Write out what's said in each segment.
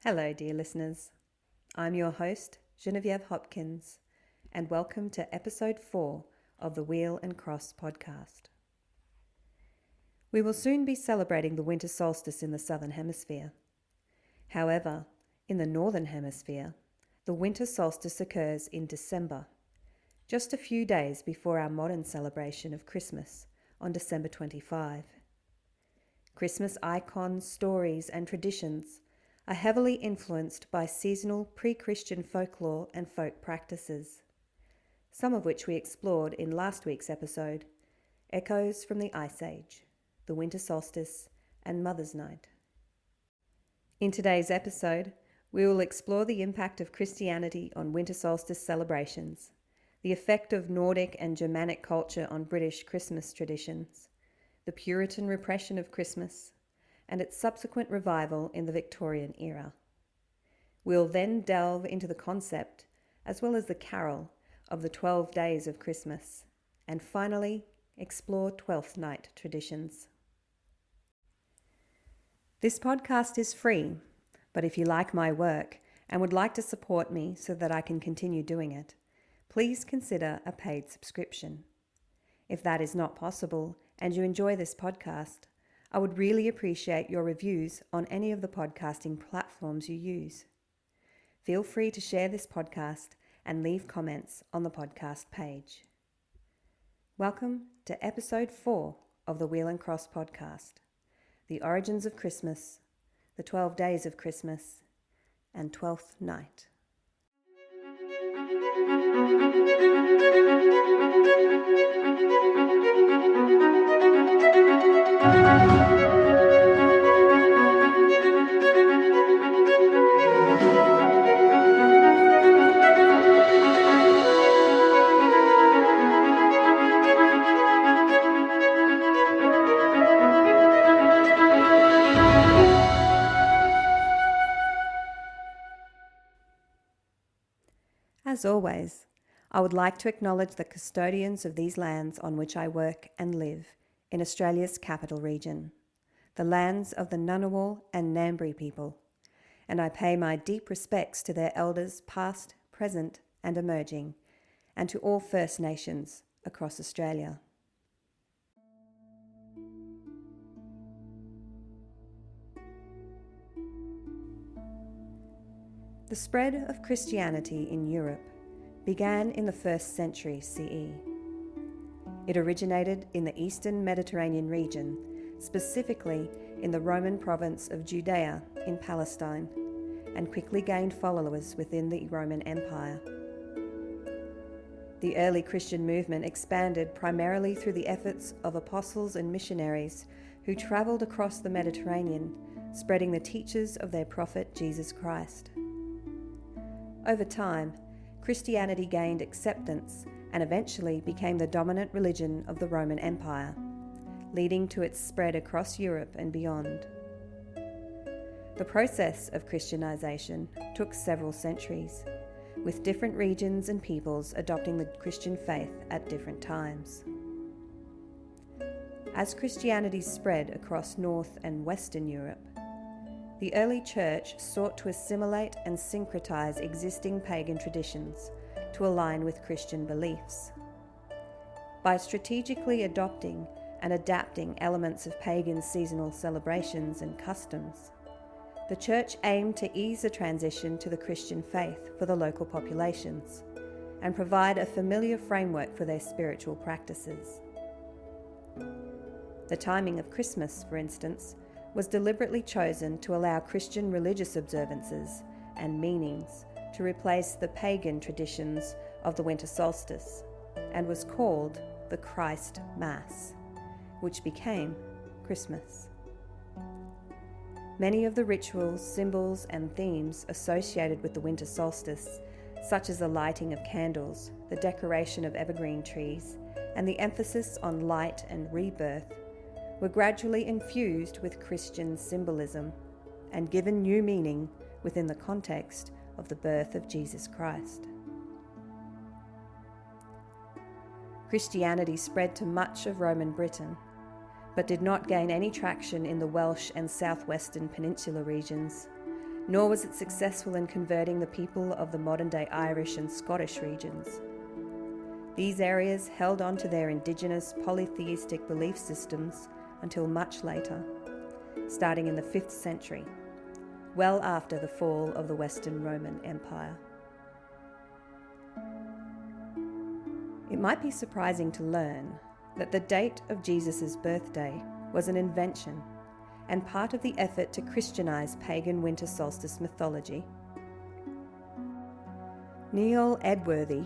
Hello, dear listeners. I'm your host, Genevieve Hopkins, and welcome to episode 4 of the Wheel and Cross podcast. We will soon be celebrating the Winter Solstice in the Southern Hemisphere. However, in the Northern Hemisphere, the Winter Solstice occurs in December, just a few days before our modern celebration of Christmas on December 25. Christmas icons, stories, and traditions are heavily influenced by seasonal pre-Christian folklore and folk practices, some of which we explored in last week's episode, Echoes from the Ice Age, the Winter Solstice, and Mother's Night. In today's episode, we will explore the impact of Christianity on Winter Solstice celebrations, the effect of Nordic and Germanic culture on British Christmas traditions, the Puritan repression of Christmas, and its subsequent revival in the Victorian era. We'll then delve into the concept, as well as the carol, of the 12 days of Christmas, and finally explore Twelfth Night traditions. This podcast is free, but if you like my work and would like to support me so that I can continue doing it, please consider a paid subscription. If that is not possible and you enjoy this podcast, I would really appreciate your reviews on any of the podcasting platforms you use. Feel free to share this podcast and leave comments on the podcast page. Welcome to episode 4 of the Wheel and Cross podcast, the origins of Christmas, the 12 days of Christmas, and Twelfth Night. As always, I would like to acknowledge the custodians of these lands on which I work and live in Australia's capital region, the lands of the Ngunnawal and Ngambri people, and I pay my deep respects to their elders past, present and emerging, and to all First Nations across Australia. The spread of Christianity in Europe began in the 1st century CE. It originated in the eastern Mediterranean region, specifically in the Roman province of Judea in Palestine, and quickly gained followers within the Roman Empire. The early Christian movement expanded primarily through the efforts of apostles and missionaries who travelled across the Mediterranean, spreading the teachings of their prophet Jesus Christ. Over time, Christianity gained acceptance and eventually became the dominant religion of the Roman Empire, leading to its spread across Europe and beyond. The process of Christianization took several centuries, with different regions and peoples adopting the Christian faith at different times. As Christianity spread across North and Western Europe, the early church sought to assimilate and syncretize existing pagan traditions to align with Christian beliefs. By strategically adopting and adapting elements of pagan seasonal celebrations and customs, the church aimed to ease the transition to the Christian faith for the local populations and provide a familiar framework for their spiritual practices. The timing of Christmas, for instance, was deliberately chosen to allow Christian religious observances and meanings to replace the pagan traditions of the winter solstice, and was called the Christ Mass, which became Christmas. Many of the rituals, symbols, and themes associated with the winter solstice, such as the lighting of candles, the decoration of evergreen trees, and the emphasis on light and rebirth, were gradually infused with Christian symbolism and given new meaning within the context of the birth of Jesus Christ. Christianity spread to much of Roman Britain, but did not gain any traction in the Welsh and southwestern peninsula regions, nor was it successful in converting the people of the modern-day Irish and Scottish regions. These areas held on to their indigenous polytheistic belief systems until much later, starting in the 5th century, well after the fall of the Western Roman Empire. It might be surprising to learn that the date of Jesus' birthday was an invention and part of the effort to Christianize pagan Winter Solstice mythology. Neil Edworthy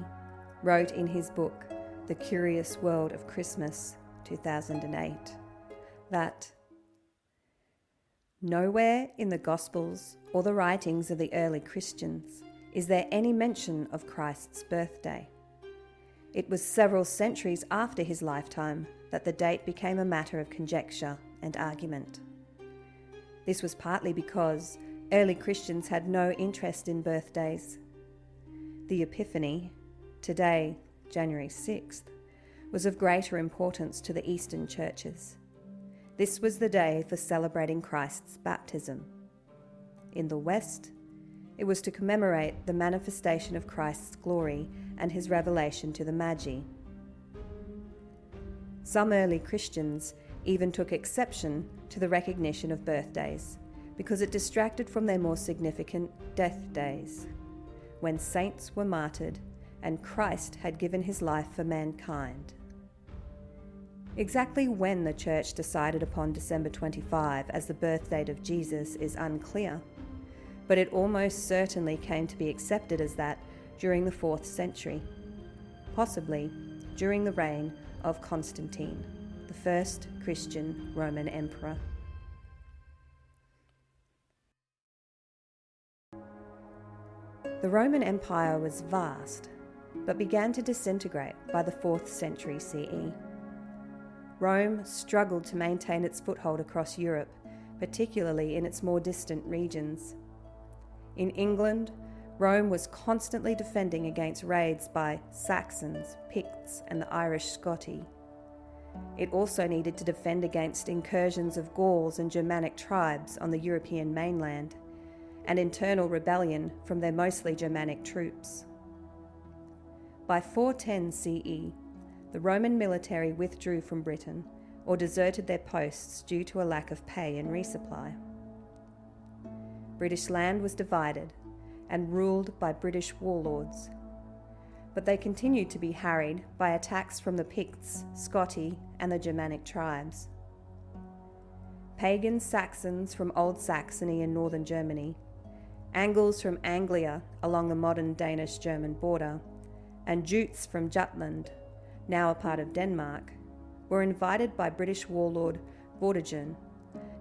wrote in his book, The Curious World of Christmas, 2008, that nowhere in the Gospels or the writings of the early Christians is there any mention of Christ's birthday. It was several centuries after his lifetime that the date became a matter of conjecture and argument. This was partly because early Christians had no interest in birthdays. The Epiphany, today January 6th, was of greater importance to the Eastern churches. This was the day for celebrating Christ's baptism. In the West, it was to commemorate the manifestation of Christ's glory and his revelation to the Magi. Some early Christians even took exception to the recognition of birthdays because it distracted from their more significant death days, when saints were martyred and Christ had given his life for mankind. Exactly when the Church decided upon December 25 as the birth date of Jesus is unclear, but it almost certainly came to be accepted as that during the 4th century, possibly during the reign of Constantine, the first Christian Roman emperor. The Roman Empire was vast, but began to disintegrate by the 4th century CE. Rome struggled to maintain its foothold across Europe, particularly in its more distant regions. In England, Rome was constantly defending against raids by Saxons, Picts, and the Irish Scoti. It also needed to defend against incursions of Gauls and Germanic tribes on the European mainland, and internal rebellion from their mostly Germanic troops. By 410 CE, the Roman military withdrew from Britain or deserted their posts due to a lack of pay and resupply. British land was divided and ruled by British warlords, but they continued to be harried by attacks from the Picts, Scoti, and the Germanic tribes. Pagan Saxons from Old Saxony and northern Germany, Angles from Anglia along the modern Danish-German border, and Jutes from Jutland, now a part of Denmark, were invited by British warlord Vortigern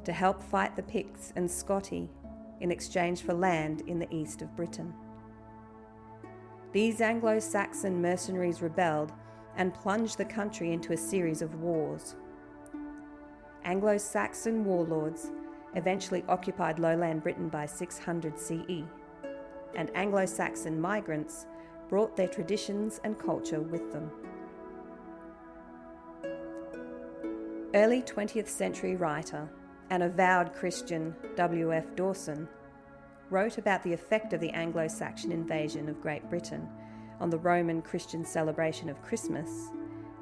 to help fight the Picts and Scoti in exchange for land in the east of Britain. These Anglo-Saxon mercenaries rebelled and plunged the country into a series of wars. Anglo-Saxon warlords eventually occupied lowland Britain by 600 CE, and Anglo-Saxon migrants brought their traditions and culture with them. Early 20th century writer and avowed Christian W.F. Dawson wrote about the effect of the Anglo-Saxon invasion of Great Britain on the Roman Christian celebration of Christmas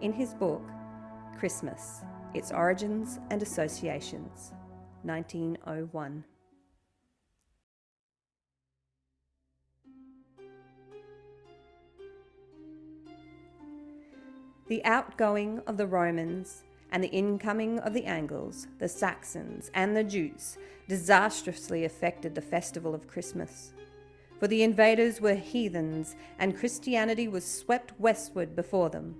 in his book, Christmas, Its Origins and Associations, 1901. The outgoing of the Romans and the incoming of the Angles, the Saxons, and the Jutes disastrously affected the festival of Christmas. For the invaders were heathens, and Christianity was swept westward before them.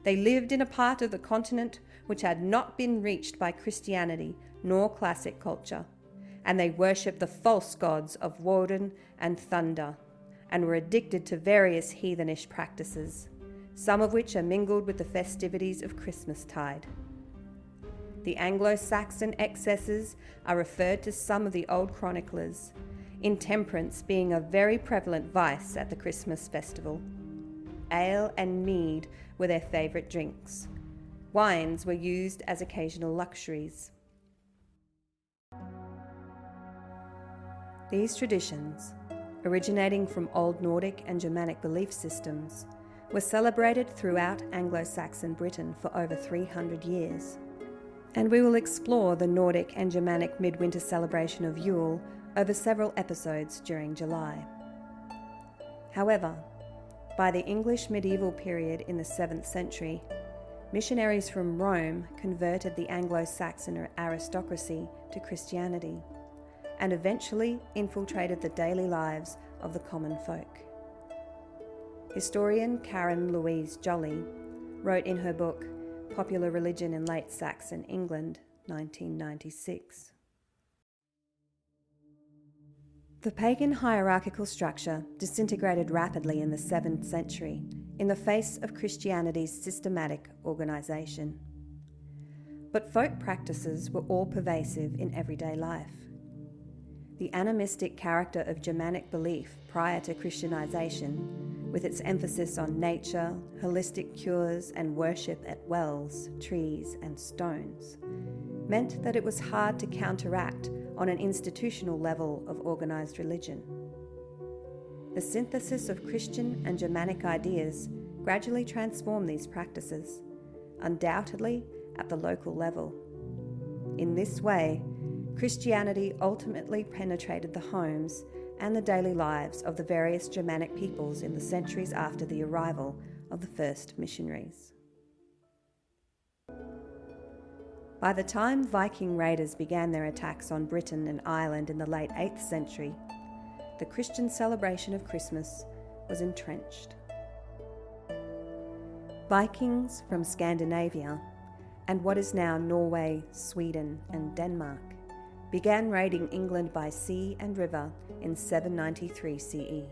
They lived in a part of the continent which had not been reached by Christianity nor classic culture, and they worshipped the false gods of Woden and Thunder, and were addicted to various heathenish practices, some of which are mingled with the festivities of Christmastide. The Anglo-Saxon excesses are referred to some of the old chroniclers, intemperance being a very prevalent vice at the Christmas festival. Ale and mead were their favourite drinks. Wines were used as occasional luxuries. These traditions, originating from old Nordic and Germanic belief systems, were celebrated throughout Anglo-Saxon Britain for over 300 years. And we will explore the Nordic and Germanic midwinter celebration of Yule over several episodes during July. However, by the English medieval period in the 7th century, missionaries from Rome converted the Anglo-Saxon aristocracy to Christianity and eventually infiltrated the daily lives of the common folk. Historian Karen Louise Jolly wrote in her book Popular Religion in Late Saxon England, 1996. The pagan hierarchical structure disintegrated rapidly in the 7th century in the face of Christianity's systematic organisation. But folk practices were all pervasive in everyday life. The animistic character of Germanic belief prior to Christianisation, with its emphasis on nature, holistic cures, and worship at wells, trees, and stones, meant that it was hard to counteract on an institutional level of organised religion. The synthesis of Christian and Germanic ideas gradually transformed these practices, undoubtedly at the local level. In this way, Christianity ultimately penetrated the homes and the daily lives of the various Germanic peoples in the centuries after the arrival of the first missionaries. By the time Viking raiders began their attacks on Britain and Ireland in the late 8th century, the Christian celebration of Christmas was entrenched. Vikings from Scandinavia and what is now Norway, Sweden, and Denmark began raiding England by sea and river in 793 CE.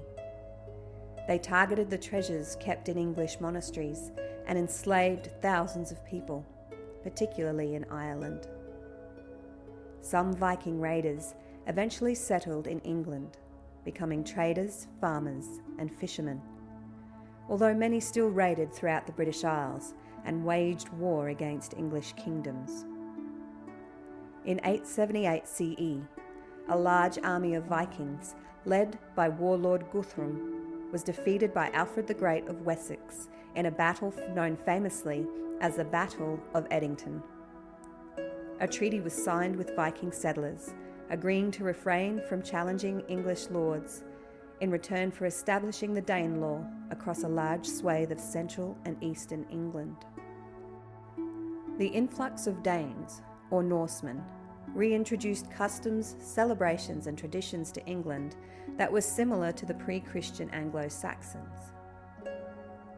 They targeted the treasures kept in English monasteries and enslaved thousands of people, particularly in Ireland. Some Viking raiders eventually settled in England, becoming traders, farmers, and fishermen, although many still raided throughout the British Isles and waged war against English kingdoms. In 878 CE, a large army of Vikings, led by warlord Guthrum, was defeated by Alfred the Great of Wessex in a battle known famously as the Battle of Edington. A treaty was signed with Viking settlers, agreeing to refrain from challenging English lords in return for establishing the Danelaw across a large swathe of central and eastern England. The influx of Danes, or Norsemen, reintroduced customs, celebrations, and traditions to England that were similar to the pre-Christian Anglo-Saxons.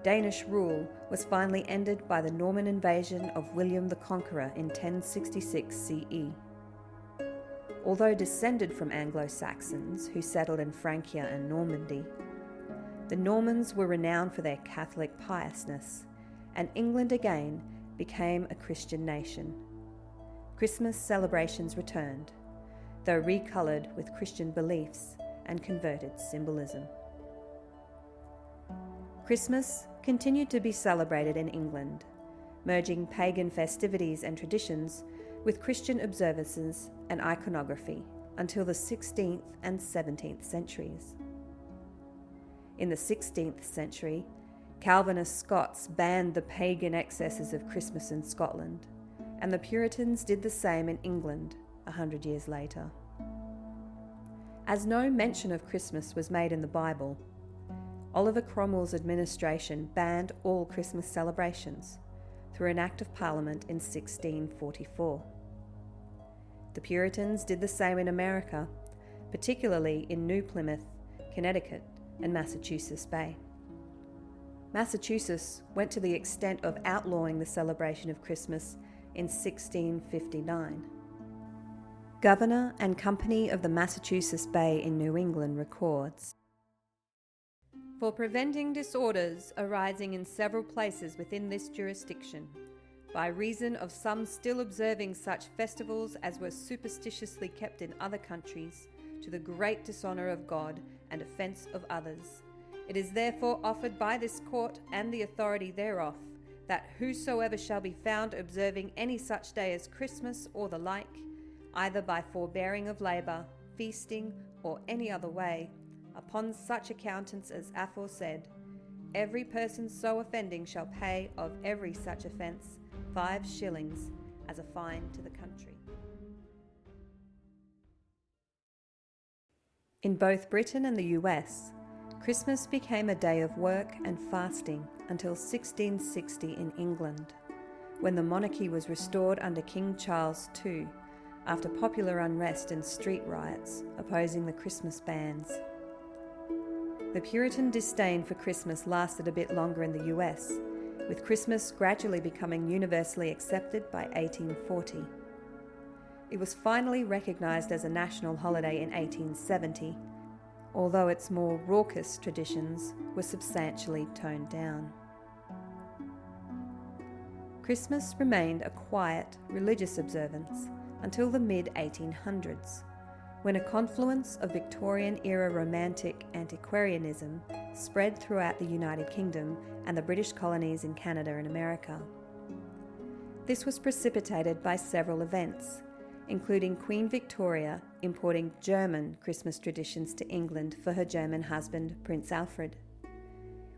Danish rule was finally ended by the Norman invasion of William the Conqueror in 1066 CE. Although descended from Anglo-Saxons who settled in Francia and Normandy, the Normans were renowned for their Catholic piousness, and England again became a Christian nation. Christmas celebrations returned, though recoloured with Christian beliefs and converted symbolism. Christmas continued to be celebrated in England, merging pagan festivities and traditions with Christian observances and iconography until the 16th and 17th centuries. In the 16th century, Calvinist Scots banned the pagan excesses of Christmas in Scotland, and the Puritans did the same in England 100 years later. As no mention of Christmas was made in the Bible, Oliver Cromwell's administration banned all Christmas celebrations through an Act of Parliament in 1644. The Puritans did the same in America, particularly in New Plymouth, Connecticut, and Massachusetts Bay. Massachusetts went to the extent of outlawing the celebration of Christmas in 1659. Governor and Company of the Massachusetts Bay in New England records, "For preventing disorders arising in several places within this jurisdiction, by reason of some still observing such festivals as were superstitiously kept in other countries, to the great dishonour of God and offence of others, it is therefore offered by this court and the authority thereof, that whosoever shall be found observing any such day as Christmas or the like, either by forbearing of labour, feasting, or any other way, upon such accountance as aforesaid, every person so offending shall pay of every such offence 5 shillings as a fine to the country. In both Britain and the US, Christmas became a day of work and fasting until 1660 in England, when the monarchy was restored under King Charles II after popular unrest and street riots opposing the Christmas bans. The Puritan disdain for Christmas lasted a bit longer in the US, with Christmas gradually becoming universally accepted by 1840. It was finally recognised as a national holiday in 1870, although its more raucous traditions were substantially toned down. Christmas remained a quiet, religious observance until the mid-1800s, when a confluence of Victorian-era romantic antiquarianism spread throughout the United Kingdom and the British colonies in Canada and America. This was precipitated by several events, including Queen Victoria importing German Christmas traditions to England for her German husband, Prince Alfred.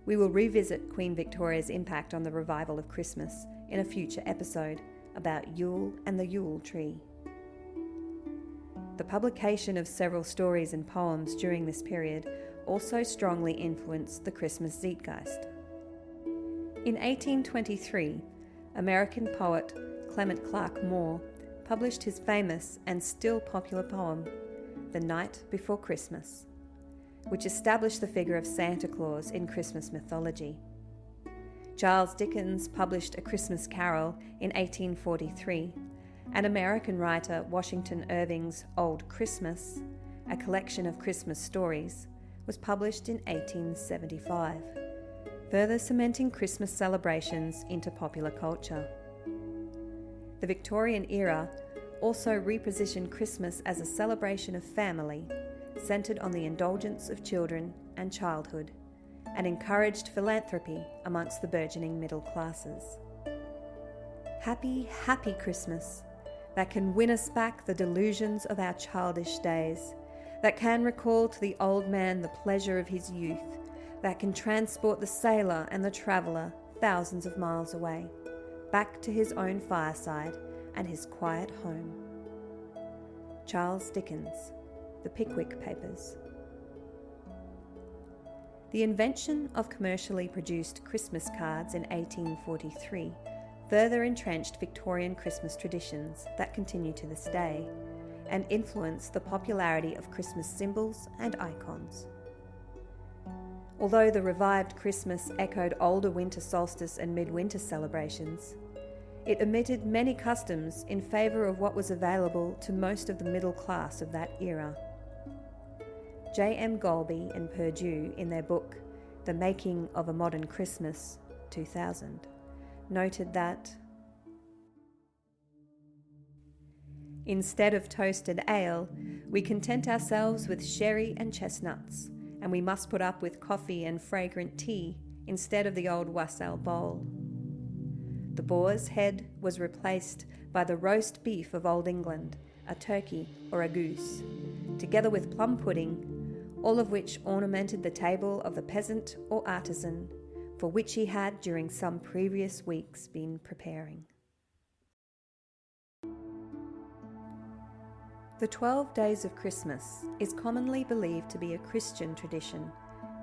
We will revisit Queen Victoria's impact on the revival of Christmas in a future episode about Yule and the Yule tree. The publication of several stories and poems during this period also strongly influenced the Christmas zeitgeist. In 1823, American poet Clement Clark Moore published his famous and still popular poem, The Night Before Christmas, which established the figure of Santa Claus in Christmas mythology. Charles Dickens published A Christmas Carol in 1843, and American writer Washington Irving's Old Christmas, a collection of Christmas stories, was published in 1875, further cementing Christmas celebrations into popular culture. The Victorian era also repositioned Christmas as a celebration of family, centred on the indulgence of children and childhood, and encouraged philanthropy amongst the burgeoning middle classes. Happy, happy Christmas, that can win us back the delusions of our childish days, that can recall to the old man the pleasure of his youth, that can transport the sailor and the traveller thousands of miles away, back to his own fireside and his quiet home. Charles Dickens, The Pickwick Papers. The invention of commercially produced Christmas cards in 1843 further entrenched Victorian Christmas traditions that continue to this day, and influenced the popularity of Christmas symbols and icons. Although the revived Christmas echoed older Winter Solstice and midwinter celebrations, it omitted many customs in favour of what was available to most of the middle class of that era. J.M. Golby and Purdue, in their book The Making of a Modern Christmas, 2000, noted that instead of toast and ale, we content ourselves with sherry and chestnuts, and we must put up with coffee and fragrant tea instead of the old wassail bowl. The boar's head was replaced by the roast beef of Old England, a turkey or a goose, together with plum pudding, all of which ornamented the table of the peasant or artisan, for which he had during some previous weeks been preparing. The 12 Days of Christmas is commonly believed to be a Christian tradition,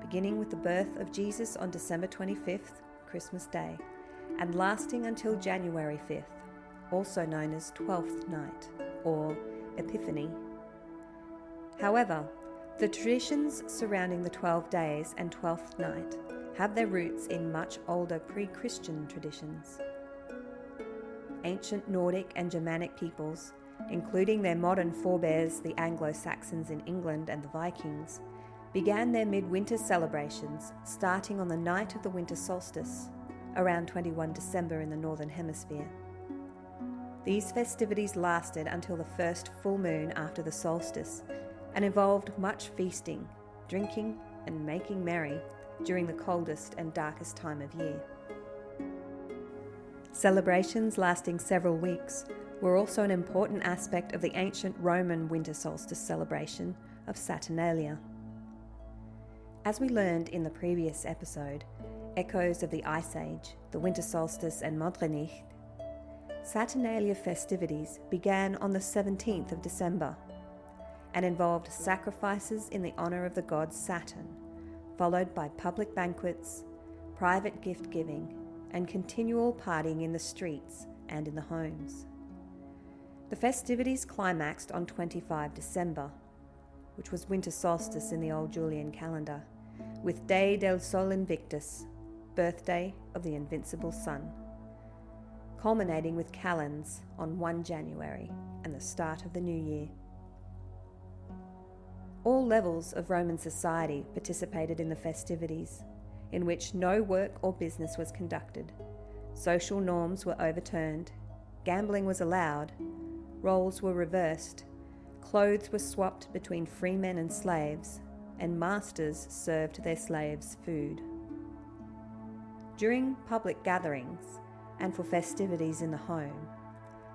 beginning with the birth of Jesus on December 25th, Christmas Day, and lasting until January 5th, also known as Twelfth Night, or Epiphany. However, the traditions surrounding the 12 days and Twelfth Night have their roots in much older pre-Christian traditions. Ancient Nordic and Germanic peoples, including their modern forebears, the Anglo-Saxons in England and the Vikings, began their midwinter celebrations starting on the night of the Winter Solstice, around 21 December in the Northern Hemisphere. These festivities lasted until the first full moon after the solstice and involved much feasting, drinking, and making merry during the coldest and darkest time of year. Celebrations lasting several weeks were also an important aspect of the ancient Roman winter solstice celebration of Saturnalia. As we learned in the previous episode, echoes of the Ice Age, the Winter Solstice and Modernich, Saturnalia festivities began on the 17th of December and involved sacrifices in the honour of the god Saturn, followed by public banquets, private gift-giving, and continual partying in the streets and in the homes. The festivities climaxed on 25 December, which was Winter Solstice in the old Julian calendar, with Day del Sol Invictus, birthday of the invincible sun, culminating with Calends on 1 January and the start of the new year. All levels of Roman society participated in the festivities, in which no work or business was conducted, social norms were overturned, gambling was allowed, roles were reversed, clothes were swapped between free men and slaves, and masters served their slaves food. During public gatherings and for festivities in the home,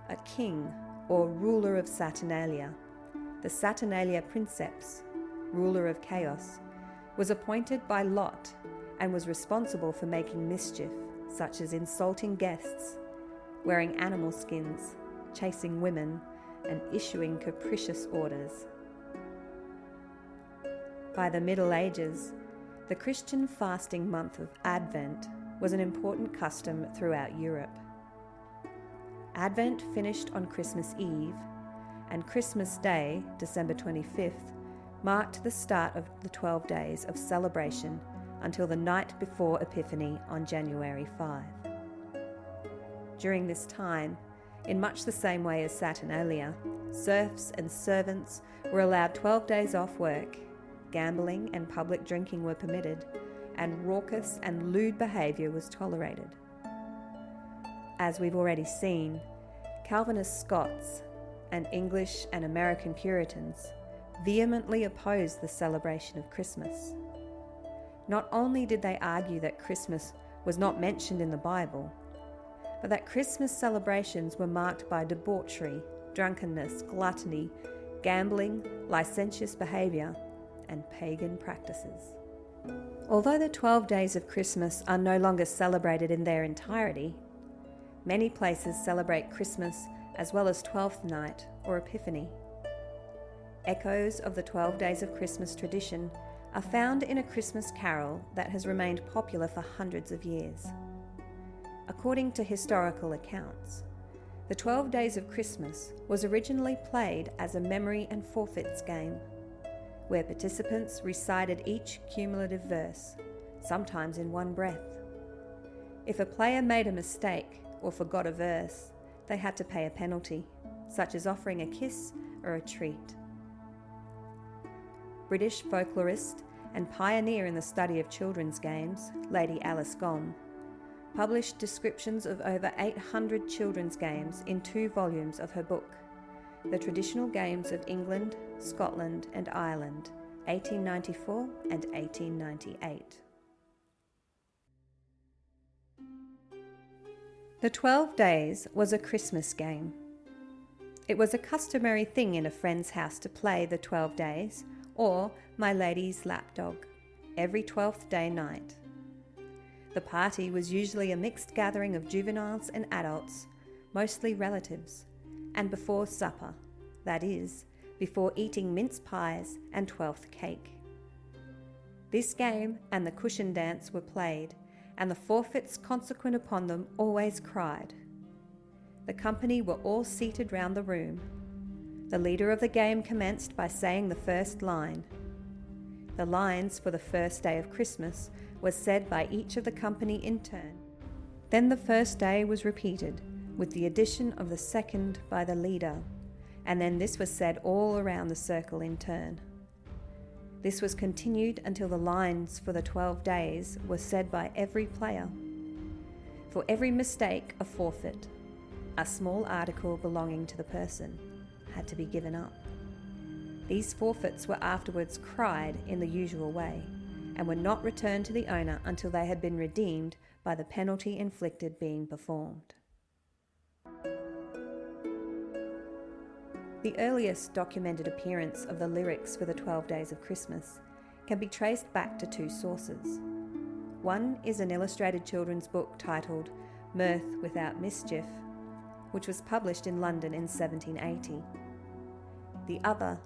a king or ruler of Saturnalia, the Saturnalia princeps, ruler of chaos, was appointed by lot and was responsible for making mischief, such as insulting guests, wearing animal skins, chasing women, and issuing capricious orders. By the Middle Ages, the Christian fasting month of Advent was an important custom throughout Europe. Advent finished on Christmas Eve, and Christmas Day, December 25th, marked the start of the 12 days of celebration until the night before Epiphany on January 5. During this time, in much the same way as Saturnalia, serfs and servants were allowed 12 days off work, gambling and public drinking were permitted, and raucous and lewd behaviour was tolerated. As we've already seen, Calvinist Scots and English and American Puritans vehemently opposed the celebration of Christmas. Not only did they argue that Christmas was not mentioned in the Bible, but that Christmas celebrations were marked by debauchery, drunkenness, gluttony, gambling, licentious behaviour, and pagan practices. Although the 12 days of Christmas are no longer celebrated in their entirety, many places celebrate Christmas as well as Twelfth Night or Epiphany. Echoes of the 12 days of Christmas tradition are found in a Christmas carol that has remained popular for hundreds of years. According to historical accounts, the 12 Days of Christmas was originally played as a memory and forfeits game, where participants recited each cumulative verse, sometimes in one breath. If a player made a mistake or forgot a verse, they had to pay a penalty, such as offering a kiss or a treat. British folklorist and pioneer in the study of children's games, Lady Alice Gomme, published descriptions of over 800 children's games in 2 volumes of her book, The Traditional Games of England, Scotland and Ireland, 1894 and 1898. The 12 Days was a Christmas game. It was a customary thing in a friend's house to play the 12 Days, or My Lady's Lapdog, every 12th day night. The party was usually a mixed gathering of juveniles and adults, mostly relatives, and before supper, that is, before eating mince pies and 12th cake. This game and the cushion dance were played, and the forfeits consequent upon them always cried. The company were all seated round the room. The leader of the game commenced by saying the first line. The lines for the first day of Christmas was said by each of the company in turn. Then the first day was repeated, with the addition of the second by the leader, and then this was said all around the circle in turn. This was continued until the lines for the 12 days were said by every player. For every mistake, a forfeit, a small article belonging to the person, had to be given up. These forfeits were afterwards cried in the usual way, and were not returned to the owner until they had been redeemed by the penalty inflicted being performed. The earliest documented appearance of the lyrics for the 12 Days of Christmas can be traced back to two sources. One is an illustrated children's book titled Mirth Without Mischief, which was published in London in 1780. The other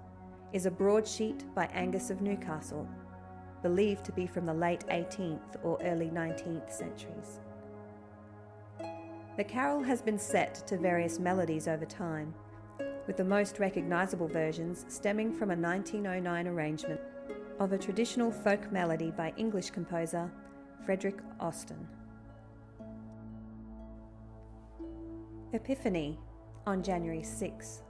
is a broadsheet by Angus of Newcastle, believed to be from the late 18th or early 19th centuries. The carol has been set to various melodies over time, with the most recognisable versions stemming from a 1909 arrangement of a traditional folk melody by English composer Frederick Austin. Epiphany, on January 6,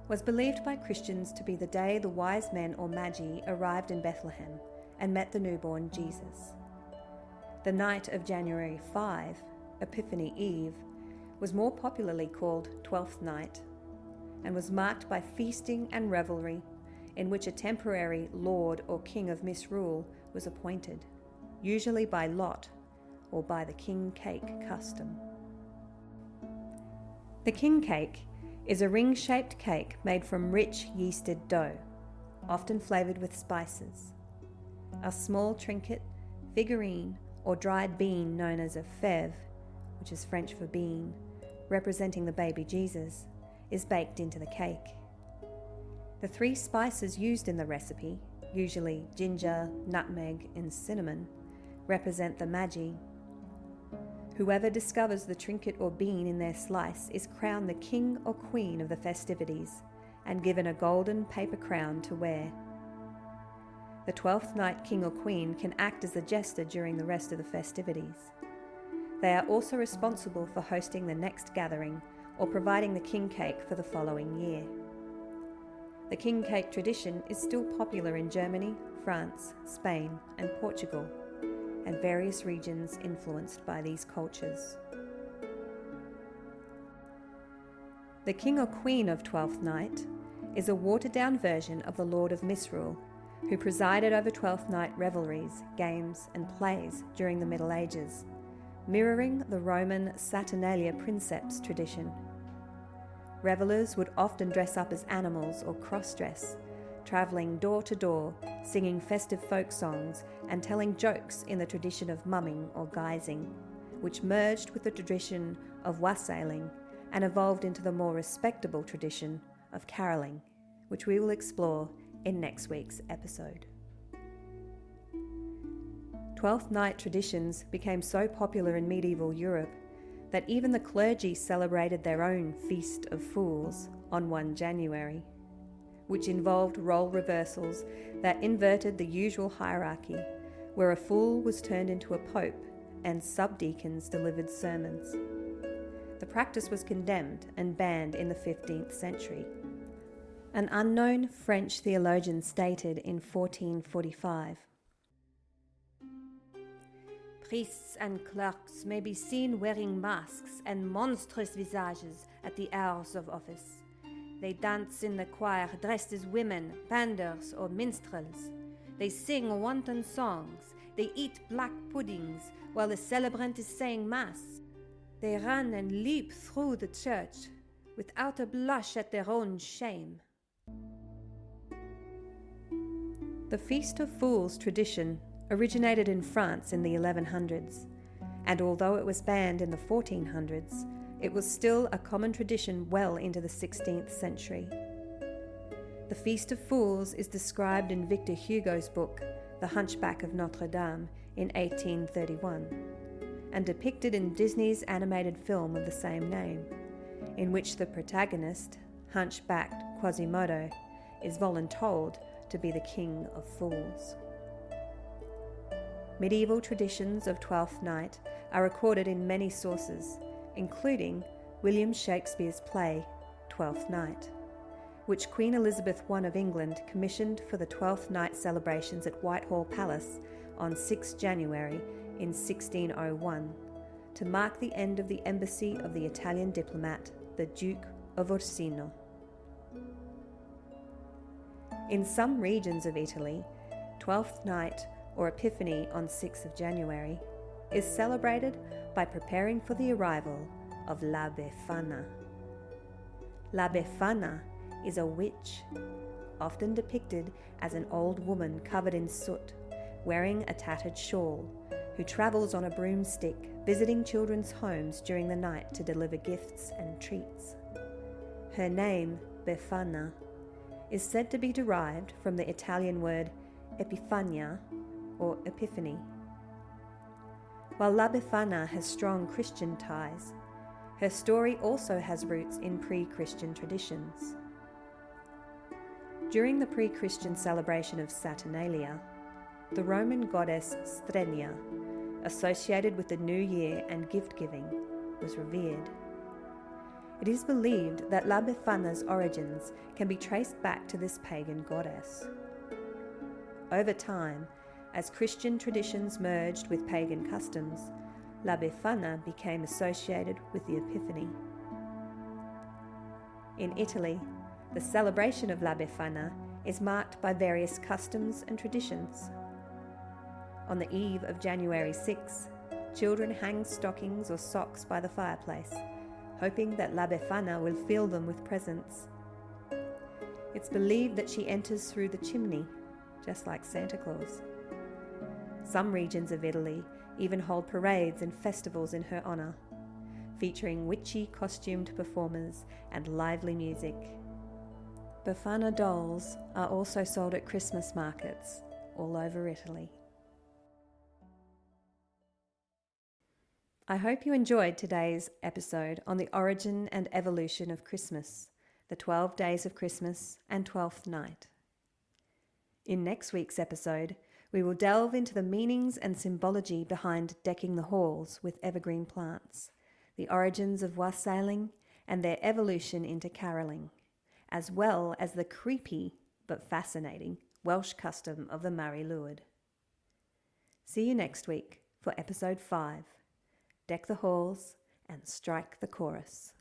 was believed by Christians to be the day the wise men or magi arrived in Bethlehem and met the newborn Jesus. The night of January 5, Epiphany Eve, was more popularly called Twelfth Night and was marked by feasting and revelry in which a temporary lord or king of misrule was appointed, usually by lot or by the king cake custom. The king cake is a ring-shaped cake made from rich yeasted dough, often flavoured with spices. A small trinket, figurine, or dried bean known as a fève, which is French for bean, representing the baby Jesus, is baked into the cake. The 3 spices used in the recipe, usually ginger, nutmeg, and cinnamon, represent the magi. Whoever discovers the trinket or bean in their slice is crowned the king or queen of the festivities and given a golden paper crown to wear. The 12th night king or queen can act as the jester during the rest of the festivities. They are also responsible for hosting the next gathering or providing the king cake for the following year. The king cake tradition is still popular in Germany, France, Spain, and Portugal, and various regions influenced by these cultures. The king or queen of Twelfth Night is a watered-down version of the Lord of Misrule, who presided over Twelfth Night revelries, games, and plays during the Middle Ages, mirroring the Roman Saturnalia princeps tradition. Revellers would often dress up as animals or cross-dress, travelling door to door, singing festive folk songs and telling jokes in the tradition of mumming or guising, which merged with the tradition of wassailing and evolved into the more respectable tradition of carolling, which we will explore in next week's episode. Twelfth Night traditions became so popular in medieval Europe that even the clergy celebrated their own Feast of Fools on 1 January, which involved role reversals that inverted the usual hierarchy, where a fool was turned into a pope and subdeacons delivered sermons. The practice was condemned and banned in the 15th century. An unknown French theologian stated in 1445, "Priests and clerks may be seen wearing masks and monstrous visages at the hours of office. They dance in the choir dressed as women, panders, or minstrels. They sing wanton songs. They eat black puddings while the celebrant is saying mass. They run and leap through the church without a blush at their own shame." The Feast of Fools tradition originated in France in the 1100s, and although it was banned in the 1400s, it was still a common tradition well into the 16th century. The Feast of Fools is described in Victor Hugo's book, The Hunchback of Notre Dame, in 1831, and depicted in Disney's animated film of the same name, in which the protagonist, hunchbacked Quasimodo, is voluntold to be the king of fools. Medieval traditions of Twelfth Night are recorded in many sources, including William Shakespeare's play, Twelfth Night, which Queen Elizabeth I of England commissioned for the Twelfth Night celebrations at Whitehall Palace on 6 January in 1601, to mark the end of the embassy of the Italian diplomat, the Duke of Orsino. In some regions of Italy, Twelfth Night, or Epiphany on 6th of January, is celebrated by preparing for the arrival of La Befana. La Befana is a witch, often depicted as an old woman covered in soot, wearing a tattered shawl, who travels on a broomstick, visiting children's homes during the night to deliver gifts and treats. Her name, Befana, is said to be derived from the Italian word Epifania, or Epiphany. While La Befana has strong Christian ties, her story also has roots in pre-Christian traditions. During the pre-Christian celebration of Saturnalia, the Roman goddess Strenia, associated with the new year and gift-giving, was revered. It is believed that La Befana's origins can be traced back to this pagan goddess. Over time, as Christian traditions merged with pagan customs, La Befana became associated with the Epiphany. In Italy, the celebration of La Befana is marked by various customs and traditions. On the eve of January 6, children hang stockings or socks by the fireplace, hoping that La Befana will fill them with presents. It's believed that she enters through the chimney, just like Santa Claus. Some regions of Italy even hold parades and festivals in her honour, featuring witchy costumed performers and lively music. Befana dolls are also sold at Christmas markets all over Italy. I hope you enjoyed today's episode on the origin and evolution of Christmas, the 12 days of Christmas and Twelfth Night. In next week's episode, we will delve into the meanings and symbology behind decking the halls with evergreen plants, the origins of wassailing and their evolution into carolling, as well as the creepy but fascinating Welsh custom of the Mari Lwyd. See you next week for episode 5. Deck the halls and strike the chorus.